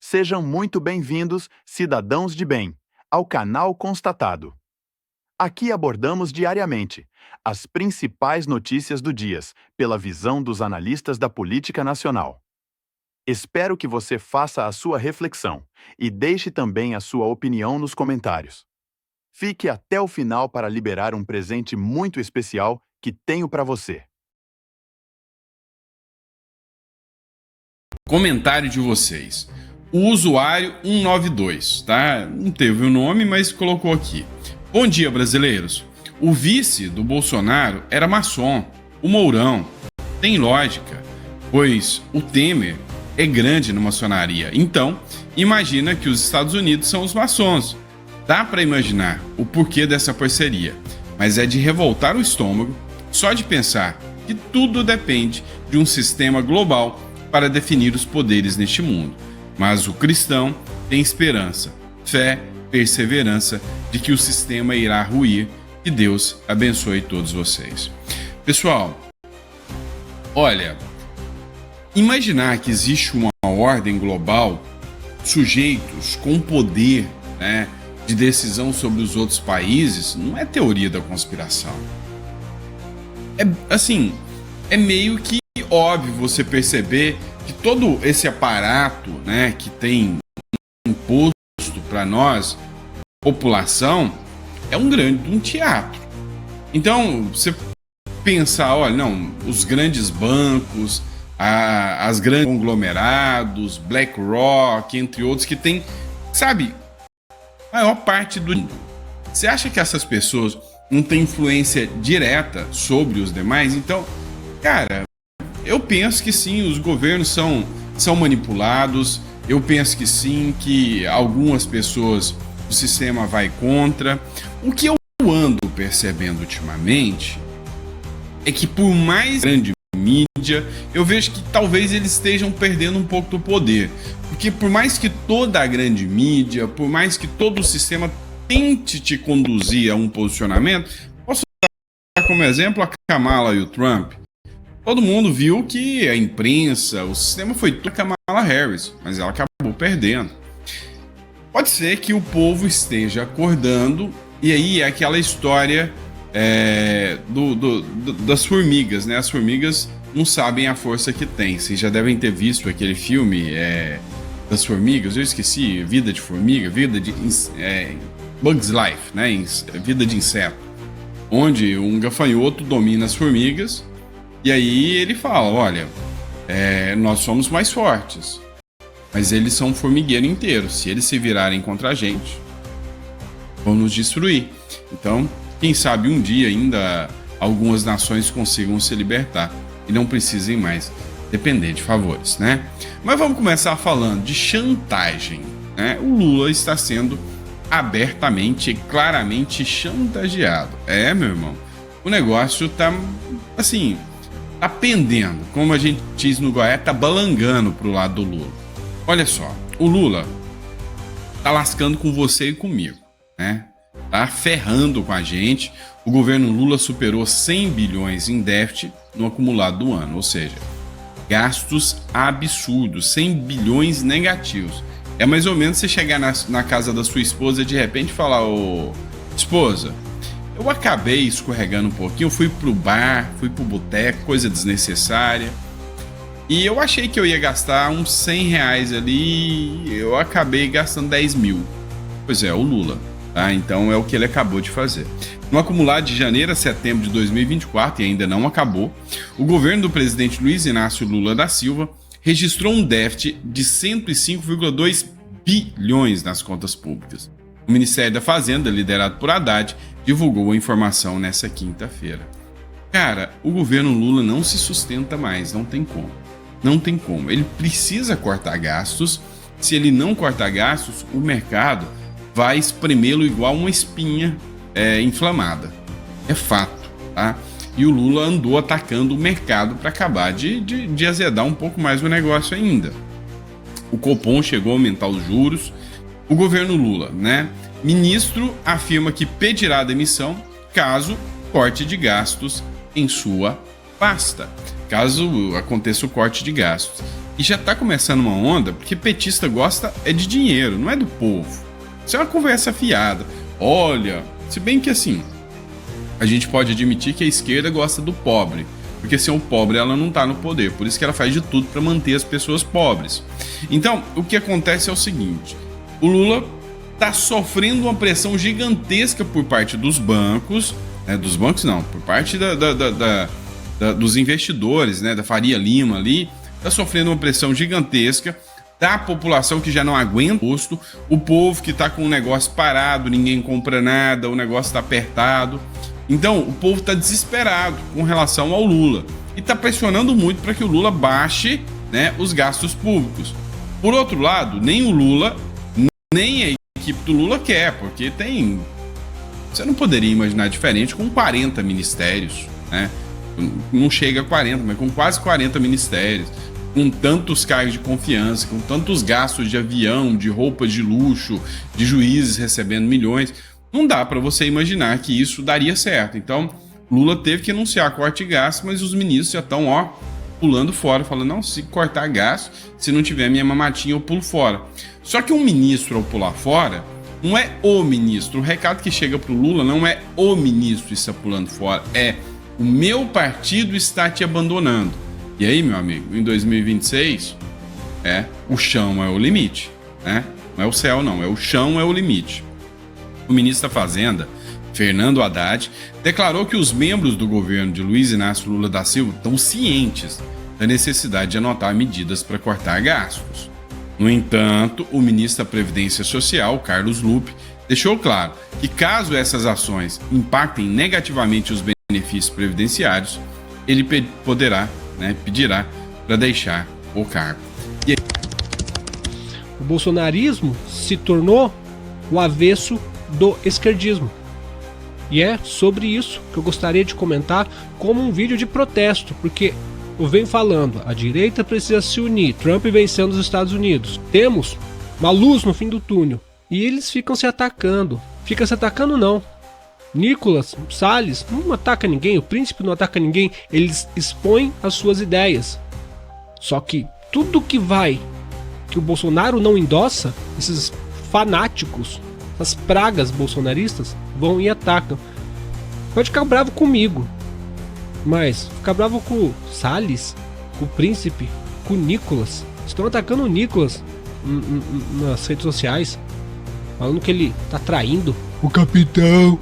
Sejam muito bem-vindos, cidadãos de bem, ao canal Constatado. Aqui abordamos diariamente as principais notícias do dia, pela visão dos analistas da política nacional. Espero que você faça a sua reflexão e deixe também a sua opinião nos comentários. Fique até o final para liberar um presente muito especial que tenho para você. Comentário de vocês. O usuário 192, tá? Não teve o nome, mas colocou aqui. Bom dia, brasileiros. O vice do Bolsonaro era maçom, o Mourão. Tem lógica, pois o Temer é grande na maçonaria. Então, imagina que os Estados Unidos são os maçons. Dá para imaginar o porquê dessa parceria, mas é de revoltar o estômago só de pensar que tudo depende de um sistema global para definir os poderes neste mundo. Mas o cristão tem esperança, fé, perseverança de que o sistema irá ruir. Que Deus abençoe todos vocês. Pessoal, olha, imaginar que existe uma ordem global, sujeitos com poder, né, de decisão sobre os outros países, não é teoria da conspiração. É meio que óbvio você perceber que todo esse aparato, né, que tem imposto para nós, população, é um teatro. Então, você pensar, olha, não, os grandes bancos, as grandes conglomerados, BlackRock, entre outros, que tem, sabe, a maior parte do mundo. Você acha que essas pessoas não têm influência direta sobre os demais? Então, cara, eu penso que sim, os governos são manipulados. Eu penso que sim, que algumas pessoas o sistema vai contra. O que eu ando percebendo ultimamente é que, por mais grande mídia, eu vejo que talvez eles estejam perdendo um pouco do poder. Porque por mais que toda a grande mídia, por mais que todo o sistema tente te conduzir a um posicionamento, posso dar como exemplo a Kamala e o Trump. Todo mundo viu que a imprensa, o sistema foi tudo Kamala Harris, mas ela acabou perdendo. Pode ser que o povo esteja acordando, e aí é aquela história das formigas, né? As formigas não sabem a força que tem. Vocês já devem ter visto aquele filme das formigas, eu esqueci, Vida de Formiga, Bugs Life, né? Vida de Inseto, onde um gafanhoto domina as formigas, e aí ele fala, olha, nós somos mais fortes, mas eles são um formigueiro inteiro. Se eles se virarem contra a gente, vão nos destruir. Então, quem sabe um dia ainda algumas nações consigam se libertar e não precisem mais depender de favores, né? Mas vamos começar falando de chantagem, né? O Lula está sendo abertamente e claramente chantageado. Meu irmão, o negócio tá assim, tá pendendo, como a gente diz no Goiás, tá balangando pro lado do Lula. Olha só, o Lula tá lascando com você e comigo, né? Tá ferrando com a gente. O governo Lula superou 100 bilhões em déficit no acumulado do ano, ou seja, gastos absurdos, 100 bilhões negativos. É mais ou menos você chegar na casa da sua esposa e de repente falar, ô esposa, eu acabei escorregando um pouquinho, fui pro bar, fui pro boteco, coisa desnecessária, e eu achei que eu ia gastar uns 100 reais ali, eu acabei gastando 10 mil. Pois é, o Lula, tá? Então é o que ele acabou de fazer. No acumulado de janeiro a setembro de 2024, e ainda não acabou, o governo do presidente Luiz Inácio Lula da Silva registrou um déficit de 105,2 bilhões nas contas públicas. O Ministério da Fazenda, liderado por Haddad, divulgou a informação nessa quinta-feira. Cara, o governo Lula não se sustenta mais, não tem como. Não tem como. Ele precisa cortar gastos. Se ele não cortar gastos, o mercado vai espremê-lo igual uma espinha inflamada. É fato, tá? E o Lula andou atacando o mercado para acabar de azedar um pouco mais o negócio ainda. O Copom chegou a aumentar os juros. O governo Lula, né? Ministro afirma que pedirá demissão caso corte de gastos em sua pasta. Caso aconteça o corte de gastos. E já tá começando uma onda, porque petista gosta é de dinheiro, não é do povo. Isso é uma conversa fiada. Olha, se bem que assim, a gente pode admitir que a esquerda gosta do pobre, porque sem o pobre ela não tá no poder, por isso que ela faz de tudo para manter as pessoas pobres. Então, o que acontece é o seguinte, o Lula tá sofrendo uma pressão gigantesca por parte dos bancos, dos bancos não, por parte dos investidores, né, da Faria Lima ali, tá sofrendo uma pressão gigantesca da população que já não aguenta o povo que tá com o negócio parado, ninguém compra nada, o negócio tá apertado. Então, o povo tá desesperado com relação ao Lula e tá pressionando muito para que o Lula baixe, né, os gastos públicos. Por outro lado, nem o Lula, nem a equipe do Lula quer, porque tem... Você não poderia imaginar diferente com 40 ministérios, né? Não chega a 40, mas com quase 40 ministérios, com tantos cargos de confiança, com tantos gastos de avião, de roupas de luxo, de juízes recebendo milhões, não dá para você imaginar que isso daria certo. Então, Lula teve que anunciar corte de gastos, mas os ministros já estão, pulando fora, falando, não, se cortar gasto, se não tiver minha mamatinha, eu pulo fora. Só que um ministro ao pular fora, não é o ministro. O recado que chega pro Lula não é o ministro está pulando fora, é o meu partido está te abandonando. E aí, meu amigo, em 2026, o chão é o limite, né? Não é o céu, não, é o chão é o limite. O ministro da Fazenda, Fernando Haddad, declarou que os membros do governo de Luiz Inácio Lula da Silva estão cientes da necessidade de anotar medidas para cortar gastos. No entanto, o ministro da Previdência Social, Carlos Lupe, deixou claro que caso essas ações impactem negativamente os benefícios previdenciários, ele pedirá para deixar o cargo. O bolsonarismo se tornou o avesso do esquerdismo. E é sobre isso que eu gostaria de comentar como um vídeo de protesto, porque eu venho falando, a direita precisa se unir, Trump vencendo os Estados Unidos, temos uma luz no fim do túnel, e eles ficam se atacando. Fica se atacando não. Nicolas Salles não ataca ninguém, o príncipe não ataca ninguém, eles expõem as suas ideias. Só que tudo que o Bolsonaro não endossa, esses fanáticos, as pragas bolsonaristas, vão e atacam. Pode ficar bravo comigo, mas ficar bravo com o Salles, com o príncipe, com o Nicolas. Estão atacando o Nicolas nas redes sociais, falando que ele tá traindo o capitão.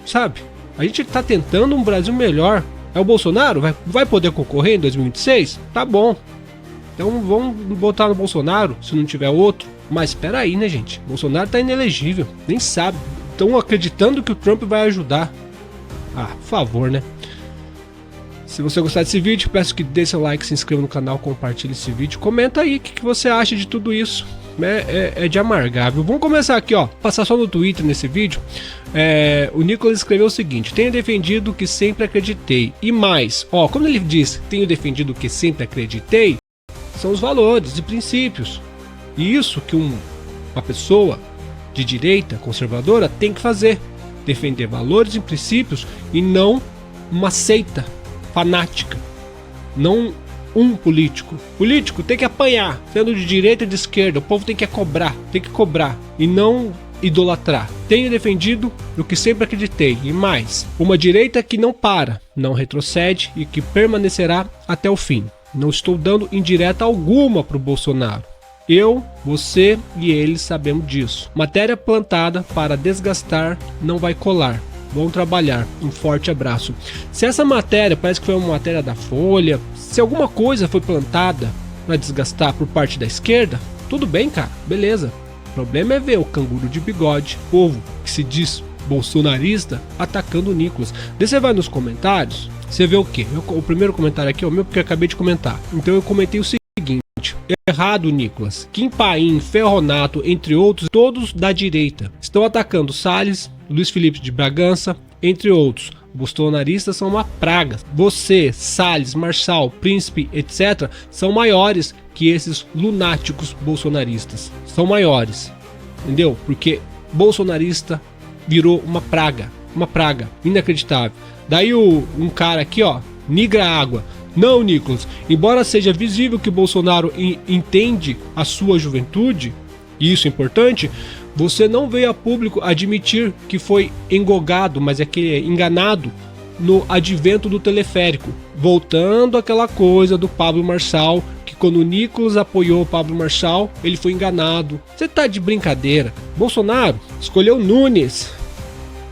Sabe? A gente tá tentando um Brasil melhor. É o Bolsonaro? Vai poder concorrer em 2026? Tá bom. Então vamos botar no Bolsonaro, se não tiver outro. Mas espera aí, né, gente? Bolsonaro tá inelegível, nem sabe. Estão acreditando que o Trump vai ajudar. Por favor, né? Se você gostar desse vídeo, peço que dê seu like, se inscreva no canal, compartilhe esse vídeo. Comenta aí o que você acha de tudo isso. É de amargar, viu? Vamos começar aqui, passar só no Twitter nesse vídeo. O Nicolas escreveu o seguinte: tenho defendido o que sempre acreditei. E mais, quando ele diz tenho defendido o que sempre acreditei, são os valores e princípios. E isso que uma pessoa de direita conservadora tem que fazer: defender valores e princípios, e não uma seita fanática, não um político. Político tem que apanhar, sendo de direita e de esquerda, o povo tem que cobrar e não idolatrar. Tenho defendido o que sempre acreditei, e mais, uma direita que não para, não retrocede e que permanecerá até o fim. Não estou dando indireta alguma para o Bolsonaro. Eu, você e eles sabemos disso. Matéria plantada para desgastar não vai colar. Vão trabalhar. Um forte abraço. Se essa matéria, parece que foi uma matéria da Folha, se alguma coisa foi plantada para desgastar por parte da esquerda, tudo bem, cara, beleza. O problema é ver o canguru de bigode, povo que se diz bolsonarista, atacando o Nicolas. Daí você vai nos comentários, você vê o quê? O primeiro comentário aqui é o meu, porque eu acabei de comentar. Então eu comentei o seguinte: errado, Nicolas. Kim Paim, Ferronato, entre outros, todos da direita, estão atacando Salles, Luiz Felipe de Bragança, entre outros. Bolsonaristas são uma praga. Você, Salles, Marçal, Príncipe, etc., são maiores que esses lunáticos bolsonaristas. São maiores. Entendeu? Porque bolsonarista virou uma praga. Uma praga. Inacreditável. Daí um cara aqui, Nigra Água. Não, Nicolas, embora seja visível que Bolsonaro entende a sua juventude, e isso é importante, você não veio a público admitir que foi engogado, mas é que enganado no advento do teleférico. Voltando àquela coisa do Pablo Marçal, que quando o Nicolas apoiou o Pablo Marçal, ele foi enganado. Você tá de brincadeira. Bolsonaro escolheu Nunes,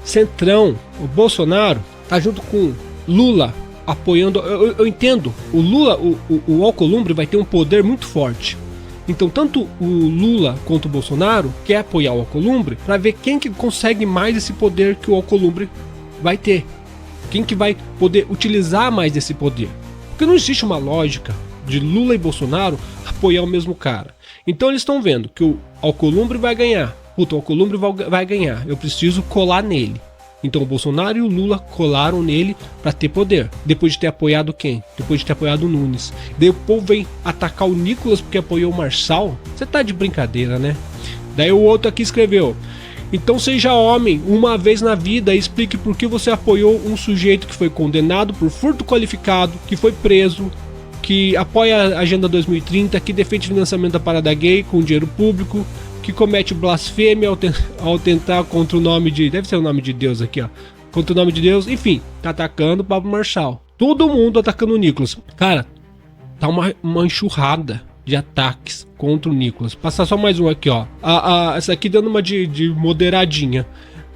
Centrão. O Bolsonaro tá junto com Lula apoiando. Eu entendo, o Lula, o Alcolumbre vai ter um poder muito forte. Então tanto o Lula quanto o Bolsonaro quer apoiar o Alcolumbre para ver quem que consegue mais esse poder que o Alcolumbre vai ter. Quem que vai poder utilizar mais desse poder. Porque não existe uma lógica de Lula e Bolsonaro apoiar o mesmo cara. Então eles estão vendo que o Alcolumbre vai ganhar. Puta, o Alcolumbre vai ganhar. Eu preciso colar nele. Então o Bolsonaro e o Lula colaram nele para ter poder. Depois de ter apoiado quem? Depois de ter apoiado o Nunes. Daí o povo vem atacar o Nicolas porque apoiou o Marçal. Você tá de brincadeira, né? Daí o outro aqui escreveu: então seja homem uma vez na vida e explique por que você apoiou um sujeito que foi condenado por furto qualificado, que foi preso, que apoia a Agenda 2030, que defende financiamento da parada gay com dinheiro público, que comete blasfêmia ao tentar contra o nome de... Deve ser o nome de Deus aqui, ó. Contra o nome de Deus, enfim, tá atacando o Pablo Marçal. Todo mundo atacando o Nicolas. Cara, tá uma enxurrada de ataques contra o Nicolas. Passar só mais um aqui, ó. Essa aqui dando uma de moderadinha.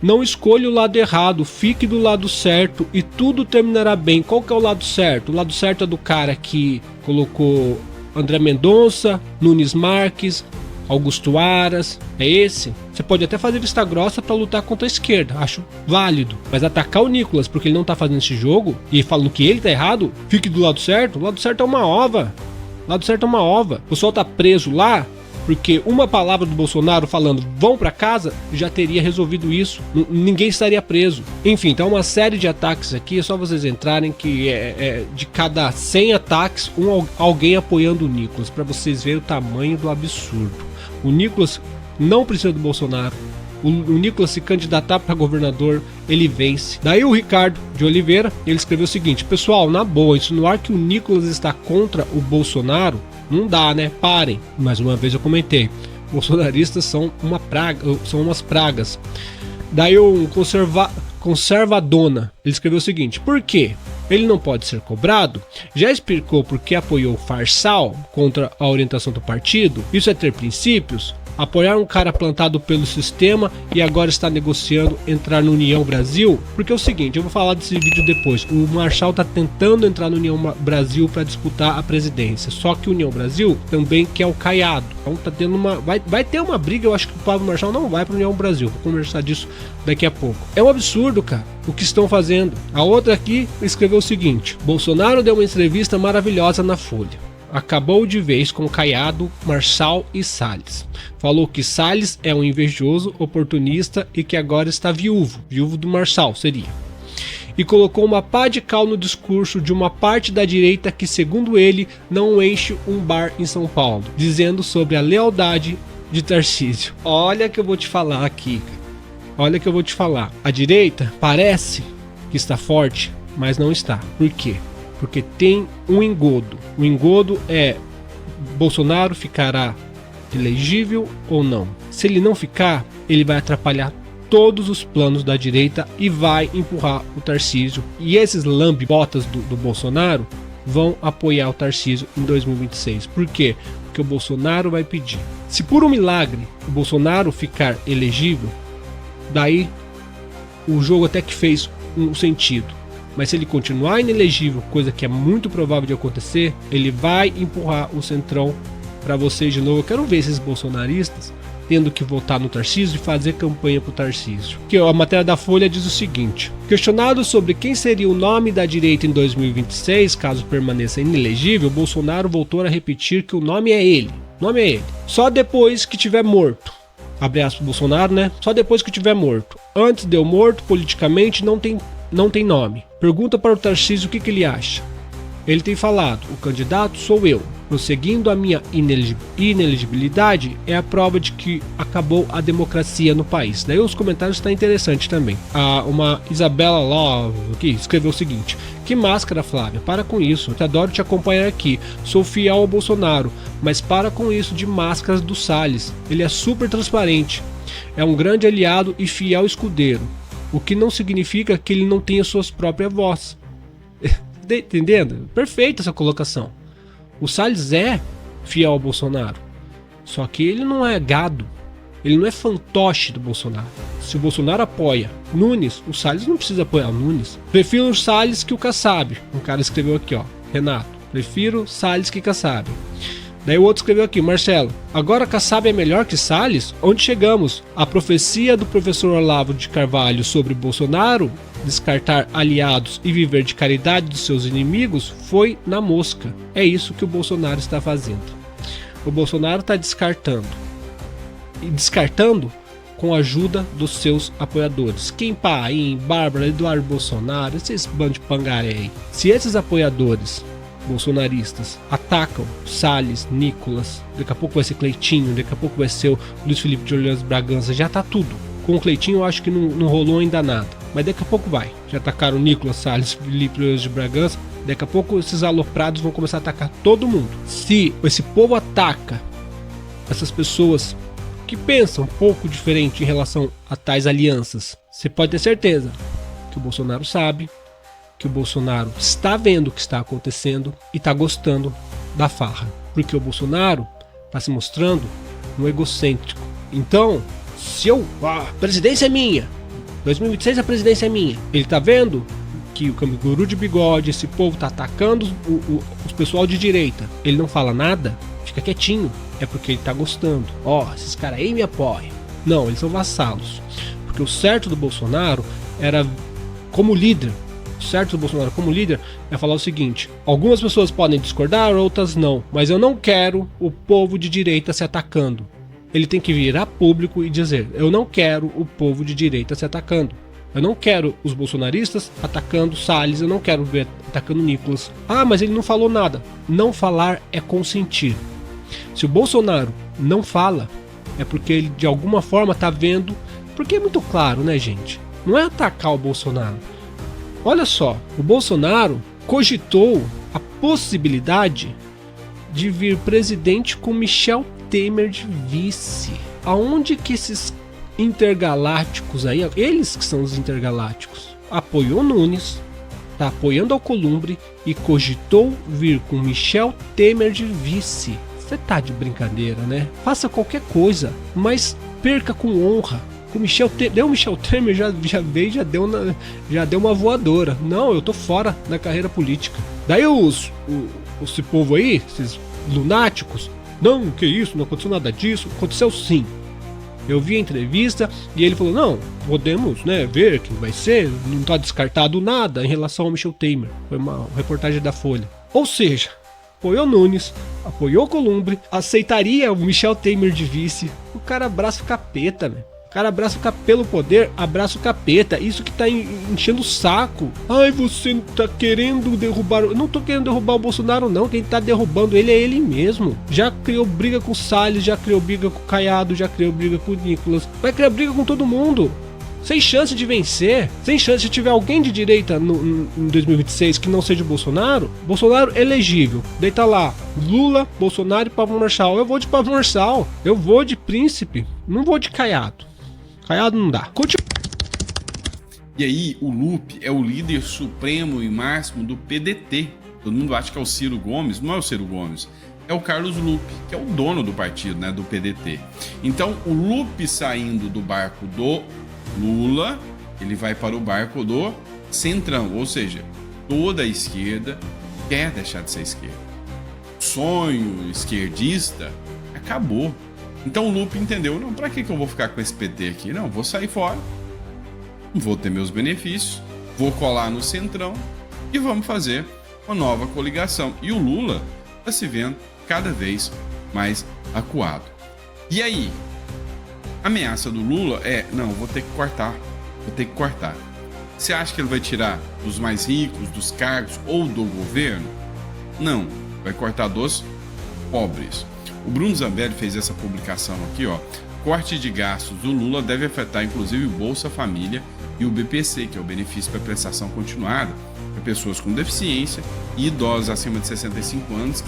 Não escolha o lado errado, fique do lado certo e tudo terminará bem. Qual que é o lado certo? O lado certo é do cara que colocou André Mendonça, Nunes Marques, Augusto Aras. É esse? Você pode até fazer vista grossa pra lutar contra a esquerda, acho válido. Mas atacar o Nicolas porque ele não tá fazendo esse jogo e falando que ele tá errado, fique do lado certo. O lado certo é uma ova. O lado certo é uma ova. O pessoal tá preso lá porque uma palavra do Bolsonaro falando vão pra casa já teria resolvido isso. Ninguém estaria preso. Enfim, então uma série de ataques aqui. É só vocês entrarem que de cada 100 ataques, alguém apoiando o Nicolas, pra vocês verem o tamanho do absurdo. O Nicolas não precisa do Bolsonaro. O Nicolas se candidatar para governador, ele vence. Daí o Ricardo de Oliveira, ele escreveu o seguinte: pessoal, na boa, insinuar que o Nicolas está contra o Bolsonaro, não dá, né? Parem. Mais uma vez eu comentei, bolsonaristas são uma praga, são umas pragas. Daí o Conservadona, ele escreveu o seguinte: por quê? Ele não pode ser cobrado? Já explicou por que apoiou o Farsal contra a orientação do partido? Isso é ter princípios? Apoiar um cara plantado pelo sistema e agora está negociando entrar no União Brasil? Porque é o seguinte, eu vou falar desse vídeo depois. O Marçal está tentando entrar no União Brasil para disputar a presidência. Só que o União Brasil também quer o Caiado. Então tá tendo vai ter uma briga. Eu acho que o Pablo Marçal não vai para o União Brasil. Vou conversar disso daqui a pouco. É um absurdo, cara, o que estão fazendo. A outra aqui escreveu o seguinte: Bolsonaro deu uma entrevista maravilhosa na Folha. Acabou de vez com Caiado, Marçal e Salles. Falou que Salles é um invejoso, oportunista e que agora está viúvo do Marçal seria. E colocou uma pá de cal no discurso de uma parte da direita que, segundo ele, não enche um bar em São Paulo, dizendo sobre a lealdade de Tarcísio. Olha que eu vou te falar aqui, cara. Olha que eu vou te falar. A direita parece que está forte, mas não está. Por quê? Porque tem um engodo. O engodo é: Bolsonaro ficará elegível ou não? Se ele não ficar, ele vai atrapalhar todos os planos da direita e vai empurrar o Tarcísio. E esses lambe-botas do Bolsonaro vão apoiar o Tarcísio em 2026. Por quê? Porque o Bolsonaro vai pedir. Se por um milagre o Bolsonaro ficar elegível, daí o jogo até que fez um sentido. Mas se ele continuar inelegível, coisa que é muito provável de acontecer, ele vai empurrar o Centrão para vocês de novo. Eu quero ver esses bolsonaristas tendo que votar no Tarcísio e fazer campanha pro Tarcísio. Que a matéria da Folha diz o seguinte: questionado sobre quem seria o nome da direita em 2026, caso permaneça inelegível, Bolsonaro voltou a repetir que o nome é ele. O nome é ele. Só depois que tiver morto. Abre aspas, Bolsonaro, né? Só depois que tiver morto. Antes de eu morto, politicamente, não tem nome. Pergunta para o Tarcísio o que ele acha. Ele tem falado: o candidato sou eu. Prosseguindo a minha inelegibilidade é a prova de que acabou a democracia no país. Daí os comentários estão interessantes também. Uma Isabela Love que escreveu o seguinte: que máscara, Flávia, para com isso. Eu adoro te acompanhar aqui. Sou fiel ao Bolsonaro, mas para com isso de máscaras do Salles. Ele é super transparente. É um grande aliado e fiel escudeiro. O que não significa que ele não tenha suas próprias vozes. Entendendo? Perfeita essa colocação. O Salles é fiel ao Bolsonaro. Só que ele não é gado. Ele não é fantoche do Bolsonaro. Se o Bolsonaro apoia Nunes, o Salles não precisa apoiar o Nunes. Prefiro o Salles que o Kassab. Um cara escreveu aqui, ó. Renato. Prefiro Salles que Kassab. Daí o outro escreveu aqui, Marcelo. Agora Kassab é melhor que Salles? Onde chegamos? A profecia do professor Olavo de Carvalho sobre Bolsonaro descartar aliados e viver de caridade dos seus inimigos foi na mosca. É isso que o Bolsonaro está fazendo. O Bolsonaro está descartando. E descartando com a ajuda dos seus apoiadores. Kim Paim, Bárbara, Eduardo Bolsonaro, esses bandos de pangaré aí. Se esses apoiadores bolsonaristas atacam Salles, Nicolas, daqui a pouco vai ser Cleitinho, daqui a pouco vai ser o Luiz Felipe de Orleans Bragança, já tá tudo. Com o Cleitinho eu acho que não rolou ainda nada, mas daqui a pouco vai. Já atacaram Nicolas, Salles, Felipe de Orleans de Bragança, daqui a pouco esses aloprados vão começar a atacar todo mundo. Se esse povo ataca essas pessoas que pensam um pouco diferente em relação a tais alianças, você pode ter certeza que o Bolsonaro sabe, que o Bolsonaro está vendo o que está acontecendo e está gostando da farra. Porque o Bolsonaro está se mostrando um egocêntrico. Então, se a presidência é minha, 2026 a presidência é minha, ele está vendo que o canguru de bigode, esse povo está atacando os pessoal de direita, ele não fala nada, fica quietinho, é porque ele está gostando. Esses caras aí me apoiam. Não, eles são vassalos. Porque o certo do Bolsonaro era, como líder, certo do Bolsonaro como líder é falar o seguinte: algumas pessoas podem discordar, outras não, mas eu não quero o povo de direita se atacando. Ele tem que virar público e dizer: eu não quero o povo de direita se atacando. Eu não quero os bolsonaristas atacando Salles, eu não quero ver atacando Nicolas. Mas ele não falou nada. Não falar é consentir. Se o Bolsonaro não fala, é porque ele de alguma forma tá vendo, porque é muito claro, né, gente? Não é atacar o Bolsonaro. Olha só, o Bolsonaro cogitou a possibilidade de vir presidente com Michel Temer de vice. Aonde que esses intergalácticos aí, eles que são os intergalácticos, apoiou Nunes, tá apoiando Alcolumbre e cogitou vir com Michel Temer de vice? Você tá de brincadeira, né? Faça qualquer coisa, mas perca com honra. O Michel Temer já veio, já deu uma voadora. Não, eu tô fora da carreira política. Daí esse povo aí, esses lunáticos, não, que isso, não aconteceu nada disso. Aconteceu sim. Eu vi a entrevista e ele falou: não, podemos, né, ver quem vai ser, não tá descartado nada em relação ao Michel Temer. Foi uma reportagem da Folha. Ou seja, apoiou Nunes, apoiou Alcolumbre, aceitaria o Michel Temer de vice. O cara abraça o capeta, né? O cara abraça pelo poder, abraça o capeta. Isso que tá enchendo o saco. Você tá querendo derrubar. Eu não tô querendo derrubar o Bolsonaro, não. Quem tá derrubando ele é ele mesmo. Já criou briga com o Salles, já criou briga com o Caiado, já criou briga com o Nicolas. Vai criar briga com todo mundo. Sem chance de vencer. Sem chance. Se tiver alguém de direita em 2026 que não seja o Bolsonaro, Bolsonaro elegível. Daí tá lá: Lula, Bolsonaro e Pablo Marçal. Eu vou de Pablo Marçal. Eu vou de Príncipe. Não vou de Caiado. Caiado não dá. E aí, o Lupe é o líder supremo e máximo do PDT. Todo mundo acha que é o Ciro Gomes. Não é o Ciro Gomes. É o Carlos Lupe, que é o dono do partido, né, do PDT. Então, o Lupe saindo do barco do Lula, ele vai para o barco do Centrão. Ou seja, toda a esquerda quer deixar de ser esquerda. O sonho esquerdista acabou. Então o Lupe entendeu: não, pra que eu vou ficar com esse PT aqui? Não, vou sair fora, vou ter meus benefícios, vou colar no Centrão e vamos fazer uma nova coligação. E o Lula tá se vendo cada vez mais acuado. E aí, a ameaça do Lula é: não, vou ter que cortar. Você acha que ele vai tirar dos mais ricos, dos cargos ou do governo? Não, vai cortar dos pobres. O Bruno Zambelli fez essa publicação aqui, ó. Corte de gastos do Lula deve afetar inclusive o Bolsa Família e o BPC, que é o benefício para prestação continuada para pessoas com deficiência e idosos acima de 65 anos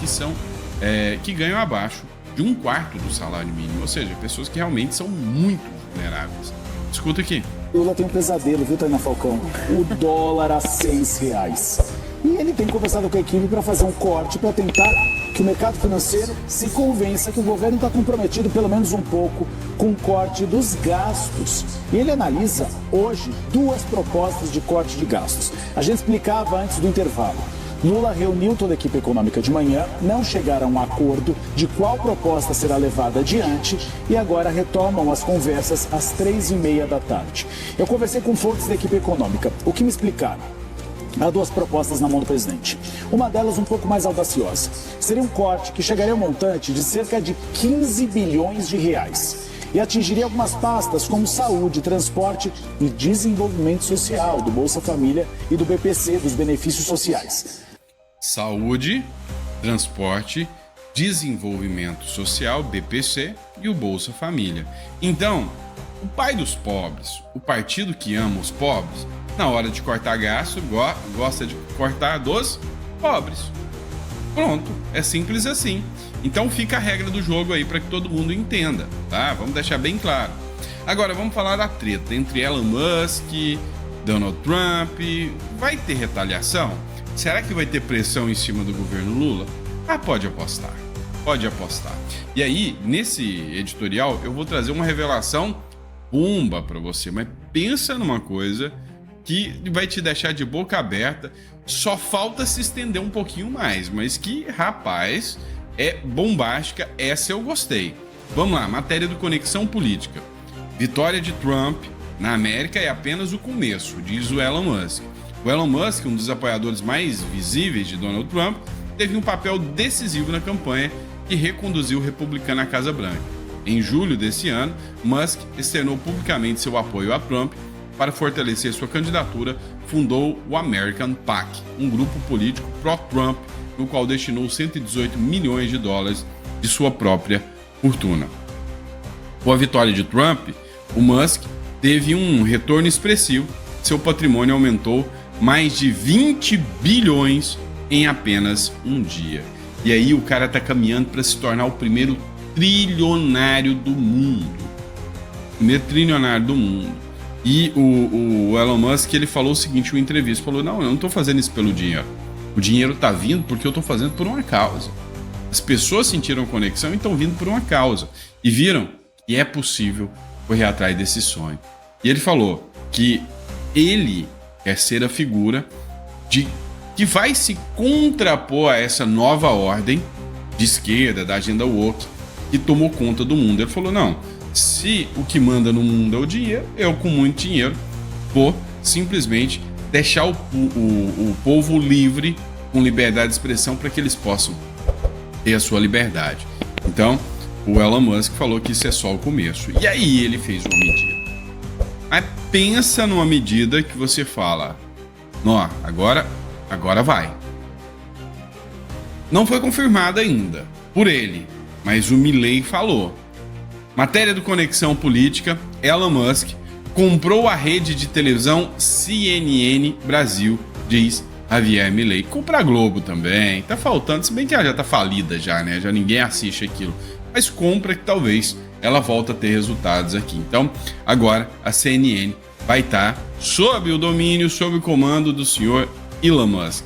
que ganham abaixo de 1/4 do salário mínimo, ou seja, pessoas que realmente são muito vulneráveis. Escuta aqui. Lula tem um pesadelo, viu, Tainá Falcão? O dólar a R$6. E ele tem conversado com a equipe para fazer um corte para tentar que o mercado financeiro se convença que o governo está comprometido, pelo menos um pouco, com o corte dos gastos. E ele analisa hoje 2 propostas de corte de gastos. A gente explicava antes do intervalo. Lula reuniu toda a equipe econômica de manhã, não chegaram a um acordo de qual proposta será levada adiante e agora retomam as conversas às 3h30 da tarde. Eu conversei com fontes da equipe econômica. O que me explicaram? Há 2 propostas na mão do presidente. Uma delas um pouco mais audaciosa. Seria um corte que chegaria a um montante de cerca de 15 bilhões de reais. E atingiria algumas pastas como saúde, transporte e desenvolvimento social do Bolsa Família e do BPC, dos benefícios sociais. Saúde, transporte, desenvolvimento social, BPC e o Bolsa Família. Então, o pai dos pobres, o partido que ama os pobres, na hora de cortar gasto, gosta de cortar dos pobres. Pronto, é simples assim. Então fica a regra do jogo aí para que todo mundo entenda, tá? Vamos deixar bem claro. Agora vamos falar da treta entre Elon Musk, Donald Trump. Vai ter retaliação? Será que vai ter pressão em cima do governo Lula? Ah, pode apostar. Pode apostar. E aí, nesse editorial, eu vou trazer uma revelação bomba para você. Mas pensa numa coisa que vai te deixar de boca aberta. Só falta se estender um pouquinho mais. Mas que, rapaz, é bombástica. Essa eu gostei. Vamos lá, matéria do Conexão Política. Vitória de Trump na América é apenas o começo, diz o Elon Musk. O Elon Musk, um dos apoiadores mais visíveis de Donald Trump, teve um papel decisivo na campanha que reconduziu o republicano à Casa Branca. Em julho desse ano, Musk externou publicamente seu apoio a Trump. Para fortalecer sua candidatura, fundou o American PAC, um grupo político pró-Trump, no qual destinou 118 milhões de dólares de sua própria fortuna. Com a vitória de Trump, o Musk teve um retorno expressivo. Seu patrimônio aumentou mais de 20 bilhões em apenas um dia. E aí o cara tá caminhando para se tornar o primeiro trilionário do mundo. Primeiro trilionário do mundo. E o Elon Musk, ele falou o seguinte em uma entrevista, falou, não, eu não tô fazendo isso pelo dinheiro. O dinheiro tá vindo porque eu tô fazendo por uma causa. As pessoas sentiram conexão e estão vindo por uma causa. E viram que é possível correr atrás desse sonho. E ele falou que ele quer ser a figura que vai se contrapor a essa nova ordem de esquerda, da agenda woke, que tomou conta do mundo. Ele falou, não, se o que manda no mundo é o dinheiro, eu com muito dinheiro vou simplesmente deixar o povo livre, com liberdade de expressão, para que eles possam ter a sua liberdade. Então, o Elon Musk falou que isso é só o começo. E aí ele fez uma medida. Mas pensa numa medida que você fala, não, agora vai. Não foi confirmada ainda por ele, mas o Milley falou. Matéria do Conexão Política, Elon Musk comprou a rede de televisão CNN Brasil, diz Javier Milley. Compra a Globo também, tá faltando, se bem que ela já tá falida já, né? Já ninguém assiste aquilo. Mas compra que talvez ela volte a ter resultados aqui. Então, agora a CNN vai estar sob o domínio, sob o comando do senhor Elon Musk.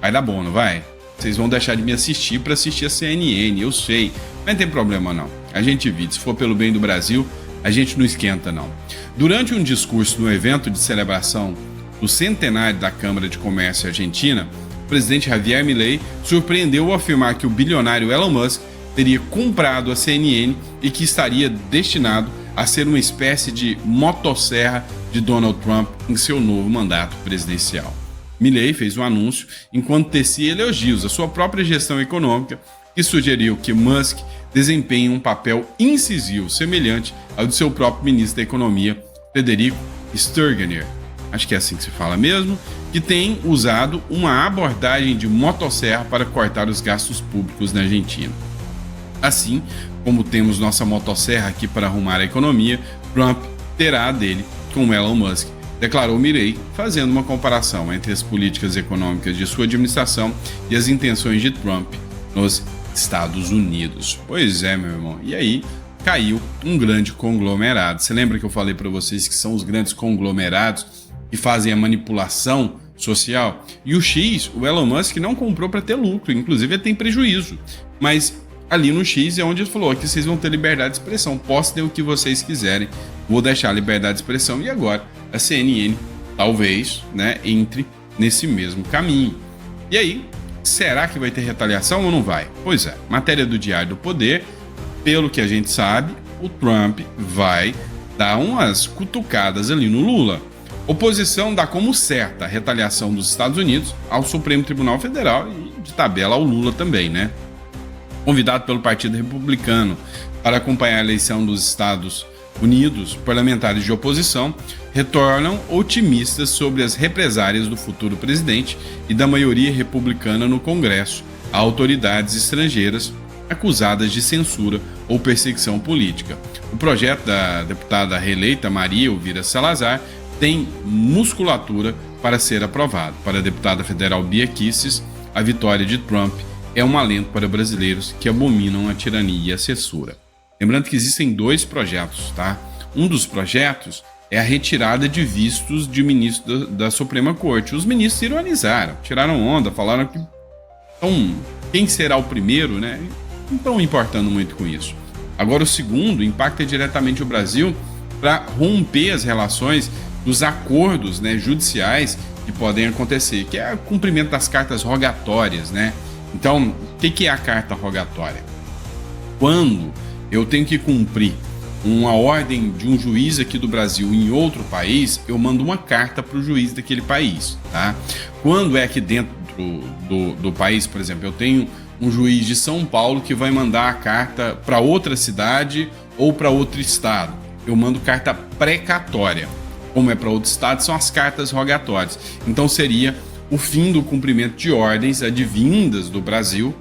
Vai dar bom, não vai? Vocês vão deixar de me assistir para assistir a CNN, eu sei. Mas não tem problema não. A gente vive, se for pelo bem do Brasil, a gente não esquenta não. Durante um discurso no evento de celebração do centenário da Câmara de Comércio Argentina, o presidente Javier Milley surpreendeu ao afirmar que o bilionário Elon Musk teria comprado a CNN e que estaria destinado a ser uma espécie de motosserra de Donald Trump em seu novo mandato presidencial. Milley fez um anúncio enquanto tecia elogios à sua própria gestão econômica e sugeriu que Musk desempenhe um papel incisivo semelhante ao de seu próprio ministro da Economia, Frederico Sturgener. acho que é assim que se fala mesmo, que tem usado uma abordagem de motosserra para cortar os gastos públicos na Argentina. Assim como temos nossa motosserra aqui para arrumar a economia, Trump terá a dele com Elon Musk, declarou Milley, fazendo uma comparação entre as políticas econômicas de sua administração e as intenções de Trump nos Estados Unidos. Pois é, meu irmão. E aí caiu um grande conglomerado. Você lembra que eu falei para vocês que são os grandes conglomerados que fazem a manipulação social? E o X, o Elon Musk, não comprou para ter lucro, inclusive ele tem prejuízo. Mas ali no X é onde ele falou que vocês vão ter liberdade de expressão, postem o que vocês quiserem, vou deixar a liberdade de expressão. E agora a CNN talvez, né, entre nesse mesmo caminho. E aí, será que vai ter retaliação ou não vai? Pois é, matéria do Diário do Poder, pelo que a gente sabe, o Trump vai dar umas cutucadas ali no Lula. Oposição dá como certa a retaliação dos Estados Unidos ao Supremo Tribunal Federal e de tabela ao Lula também, né? Convidado pelo Partido Republicano para acompanhar a eleição dos Estados Unidos, parlamentares de oposição retornam otimistas sobre as represárias do futuro presidente e da maioria republicana no Congresso a autoridades estrangeiras acusadas de censura ou perseguição política. O projeto da deputada reeleita Maria Elvira Salazar tem musculatura para ser aprovado. Para a deputada federal Bia Kicis, a vitória de Trump é um alento para brasileiros que abominam a tirania e a censura. Lembrando que existem 2 projetos, tá? Um dos projetos é a retirada de vistos de ministros da Suprema Corte. Os ministros ironizaram, tiraram onda, falaram que então, quem será o primeiro, né? Não estão importando muito com isso. Agora, o segundo impacta diretamente o Brasil para romper as relações dos acordos, né, judiciais que podem acontecer, que é o cumprimento das cartas rogatórias, né? Então, o que é a carta rogatória? Quando eu tenho que cumprir uma ordem de um juiz aqui do Brasil em outro país, eu mando uma carta para o juiz daquele país, tá? Quando é aqui dentro do país, por exemplo, eu tenho um juiz de São Paulo que vai mandar a carta para outra cidade ou para outro estado, eu mando carta precatória. Como é para outro estado, são as cartas rogatórias. Então seria o fim do cumprimento de ordens advindas do Brasil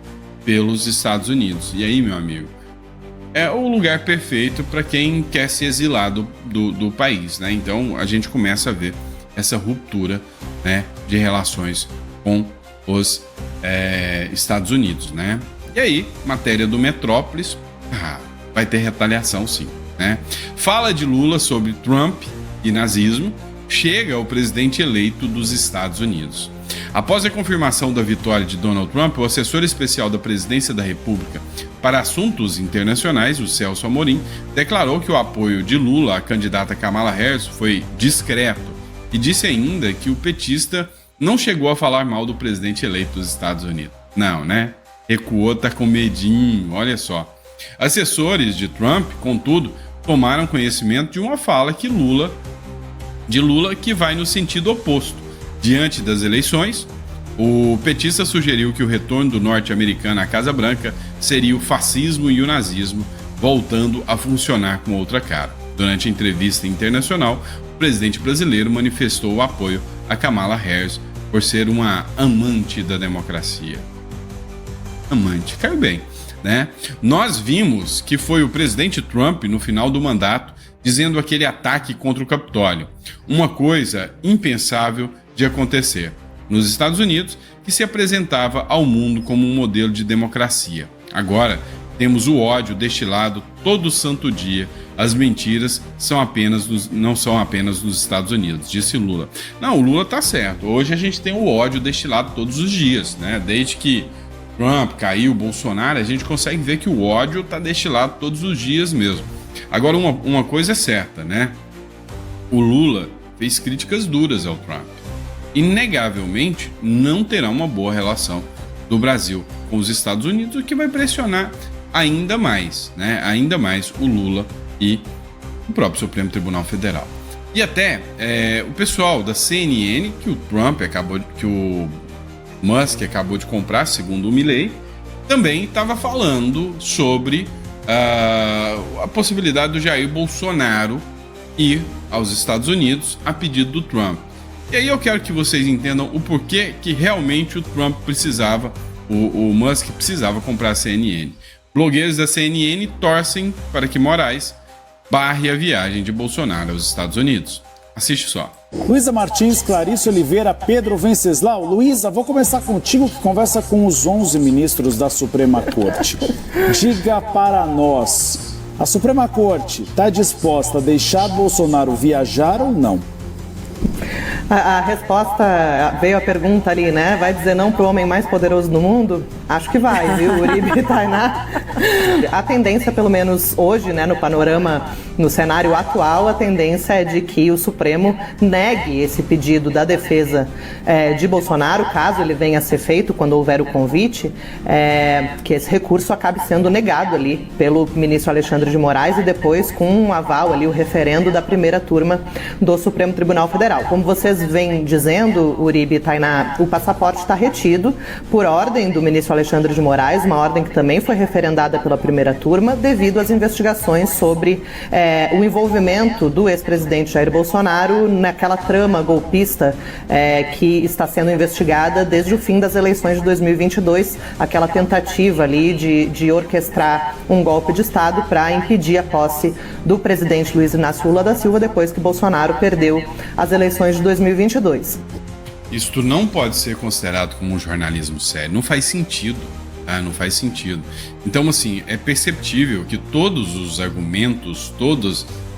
pelos Estados Unidos. E aí, meu amigo, é o lugar perfeito para quem quer se exilar do país, né? Então a gente começa a ver essa ruptura, né, de relações com os Estados Unidos, né? E aí, matéria do Metrópolis, vai ter retaliação sim, né? Fala de Lula sobre Trump e nazismo, chega ao presidente eleito dos Estados Unidos. Após a confirmação da vitória de Donald Trump, o assessor especial da Presidência da República para Assuntos Internacionais, o Celso Amorim, declarou que o apoio de Lula à candidata Kamala Harris foi discreto e disse ainda que o petista não chegou a falar mal do presidente eleito dos Estados Unidos. Não, né? Recuou, tá com medinho, olha só. Assessores de Trump, contudo, tomaram conhecimento de uma fala de Lula que vai no sentido oposto. Diante das eleições, o petista sugeriu que o retorno do norte-americano à Casa Branca seria o fascismo e o nazismo voltando a funcionar com outra cara. Durante a entrevista internacional, o presidente brasileiro manifestou o apoio a Kamala Harris por ser uma amante da democracia. Amante, caiu bem, né? Nós vimos que foi o presidente Trump, no final do mandato, dizendo aquele ataque contra o Capitólio. Uma coisa impensável de acontecer nos Estados Unidos, que se apresentava ao mundo como um modelo de democracia. Agora, temos o ódio destilado todo santo dia. As mentiras não são apenas nos Estados Unidos, disse Lula. Não, o Lula tá certo. Hoje a gente tem o ódio destilado todos os dias, né? Desde que Trump caiu, Bolsonaro, a gente consegue ver que o ódio tá destilado todos os dias mesmo. Agora, uma coisa é certa, né? O Lula fez críticas duras ao Trump. Inegavelmente, não terá uma boa relação do Brasil com os Estados Unidos, o que vai pressionar ainda mais, né? Ainda mais o Lula e o próprio Supremo Tribunal Federal. E até o pessoal da CNN, que o Musk acabou de comprar, segundo o Milley, também estava falando sobre a possibilidade do Jair Bolsonaro ir aos Estados Unidos a pedido do Trump. E aí eu quero que vocês entendam o porquê que realmente o Trump precisava, o Musk precisava comprar a CNN. Blogueiros da CNN torcem para que Moraes barre a viagem de Bolsonaro aos Estados Unidos. Assiste só. Luísa Martins, Clarice Oliveira, Pedro Venceslau. Luísa, vou começar contigo, que conversa com os 11 ministros da Suprema Corte. Diga para nós, a Suprema Corte está disposta a deixar Bolsonaro viajar ou não? A resposta, veio a pergunta ali, né? Vai dizer não pro homem mais poderoso do mundo? Acho que vai, viu, Uribe e Tainá? A tendência, pelo menos hoje, né, no panorama, no cenário atual, a tendência é de que o Supremo negue esse pedido da defesa de Bolsonaro, caso ele venha a ser feito, quando houver o convite, que esse recurso acabe sendo negado ali pelo ministro Alexandre de Moraes e depois com um aval ali, o referendo da primeira turma do Supremo Tribunal Federal. Como vocês vêm dizendo, Uribe e Tainá, o passaporte está retido por ordem do ministro Alexandre de Moraes, uma ordem que também foi referendada pela primeira turma, devido às investigações sobre o envolvimento do ex-presidente Jair Bolsonaro naquela trama golpista que está sendo investigada desde o fim das eleições de 2022, aquela tentativa ali de orquestrar um golpe de Estado para impedir a posse do presidente Luiz Inácio Lula da Silva depois que Bolsonaro perdeu as eleições de 2022. Isto não pode ser considerado como um jornalismo sério. Não faz sentido. Tá? Não faz sentido. Então, assim, é perceptível que todos os argumentos,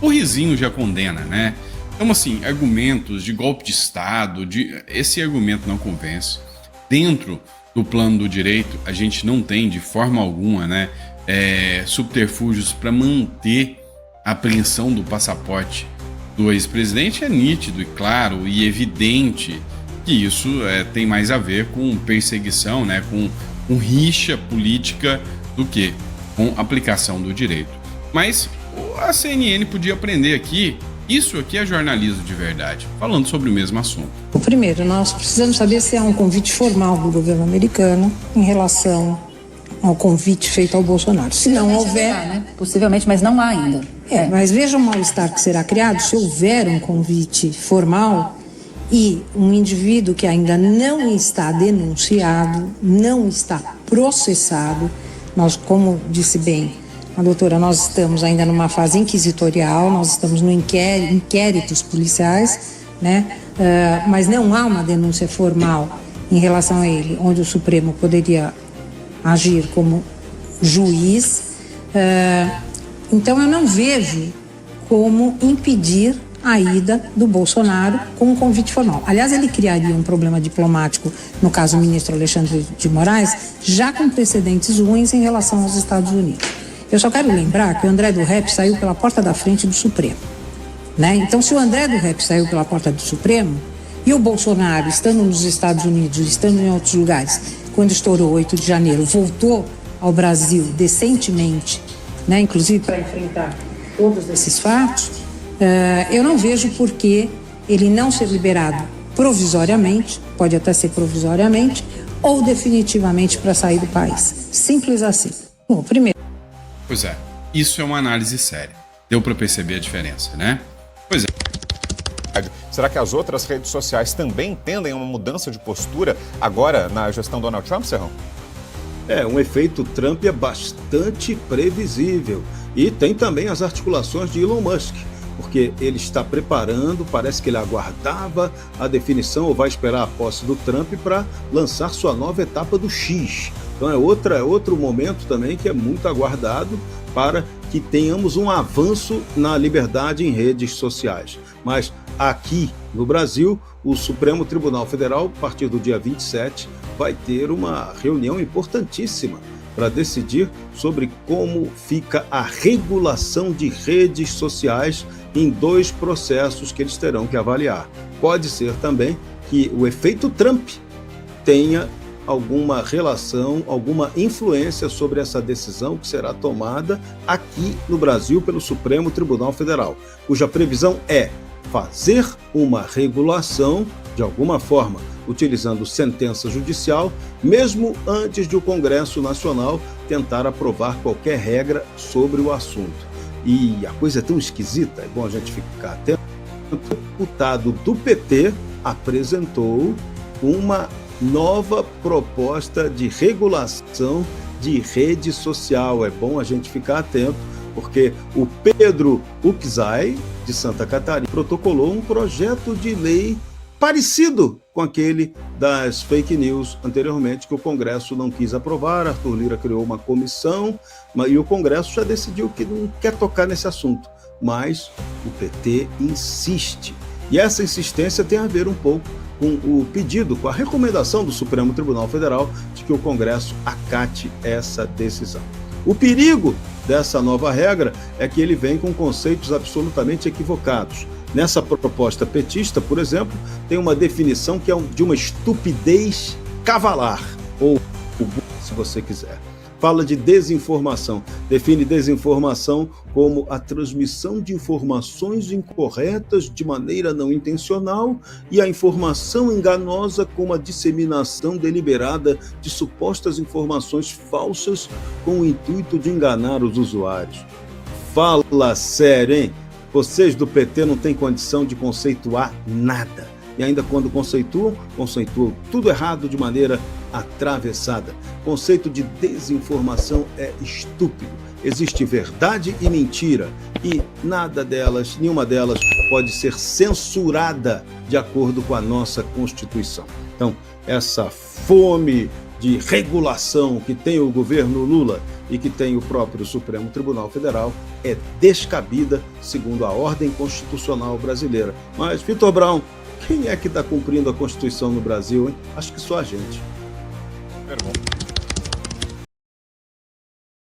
o risinho já condena, né? Então, assim, argumentos de golpe de Estado, esse argumento não convence. Dentro do plano do direito, a gente não tem, de forma alguma, né, subterfúgios para manter a apreensão do passaporte do ex-presidente. É nítido e claro e evidente que isso tem mais a ver com perseguição, né, com rixa política do que com aplicação do direito. Mas a CNN podia aprender aqui, isso aqui é jornalismo de verdade, falando sobre o mesmo assunto. Primeiro, nós precisamos saber se há um convite formal do governo americano em relação ao convite feito ao Bolsonaro. Se não houver... né? Possivelmente, mas não há ainda. Mas veja o mal-estar que será criado se houver um convite formal e um indivíduo que ainda não está denunciado, não está processado. Nós, como disse bem a doutora, nós estamos ainda numa fase inquisitorial, nós estamos no inquéritos policiais, né? Mas não há uma denúncia formal em relação a ele, onde o Supremo poderia agir como juiz. Então eu não vejo como impedir a ida do Bolsonaro com um convite formal. Aliás, ele criaria um problema diplomático, no caso do ministro Alexandre de Moraes, já com precedentes ruins em relação aos Estados Unidos. Eu só quero lembrar que o André do Rep saiu pela porta da frente do Supremo, né? Então, se o André do Rep saiu pela porta do Supremo e o Bolsonaro, estando nos Estados Unidos, estando em outros lugares, quando estourou 8 de janeiro, voltou ao Brasil decentemente, né? Inclusive para enfrentar todos esses fatos, eu não vejo por que ele não ser liberado provisoriamente, pode até ser provisoriamente, ou definitivamente para sair do país. Simples assim. Bom, primeiro... Pois é, isso é uma análise séria. Deu para perceber a diferença, né? Pois é. Será que as outras redes sociais também tendem a uma mudança de postura agora na gestão Donald Trump, Serrão? Um efeito Trump é bastante previsível. E tem também as articulações de Elon Musk, porque ele está preparando, parece que ele aguardava a definição ou vai esperar a posse do Trump para lançar sua nova etapa do X. Então é outro momento também que é muito aguardado para que tenhamos um avanço na liberdade em redes sociais. Mas aqui no Brasil, o Supremo Tribunal Federal, a partir do dia 27, vai ter uma reunião importantíssima para decidir sobre como fica a regulação de redes sociais em 2 processos que eles terão que avaliar. Pode ser também que o efeito Trump tenha alguma relação, alguma influência sobre essa decisão que será tomada aqui no Brasil pelo Supremo Tribunal Federal, cuja previsão é fazer uma regulação, de alguma forma, utilizando sentença judicial, mesmo antes de o Congresso Nacional tentar aprovar qualquer regra sobre o assunto. E a coisa é tão esquisita, é bom a gente ficar atento. O deputado do PT apresentou uma nova proposta de regulação de rede social. É bom a gente ficar atento, porque o Pedro Uczai, de Santa Catarina, protocolou um projeto de lei parecido com aquele das fake news anteriormente, que o Congresso não quis aprovar. Arthur Lira criou uma comissão e o Congresso já decidiu que não quer tocar nesse assunto, mas o PT insiste. E essa insistência tem a ver um pouco com o pedido, com a recomendação do Supremo Tribunal Federal de que o Congresso acate essa decisão. O perigo dessa nova regra é que ele vem com conceitos absolutamente equivocados. Nessa proposta petista, por exemplo, tem uma definição que é de uma estupidez cavalar, ou se você quiser. Fala de desinformação, define desinformação como a transmissão de informações incorretas de maneira não intencional e a informação enganosa como a disseminação deliberada de supostas informações falsas com o intuito de enganar os usuários. Fala sério, hein? Vocês do PT não têm condição de conceituar nada. E ainda quando conceituam tudo errado de maneira atravessada. O conceito de desinformação é estúpido. Existe verdade e mentira, e nenhuma delas pode ser censurada de acordo com a nossa Constituição. Então, essa fome de regulação que tem o governo Lula e que tem o próprio Supremo Tribunal Federal é descabida, segundo a ordem constitucional brasileira. Mas, Vitor Brown, quem é que está cumprindo a Constituição no Brasil, hein? Acho que só a gente. Pergunta.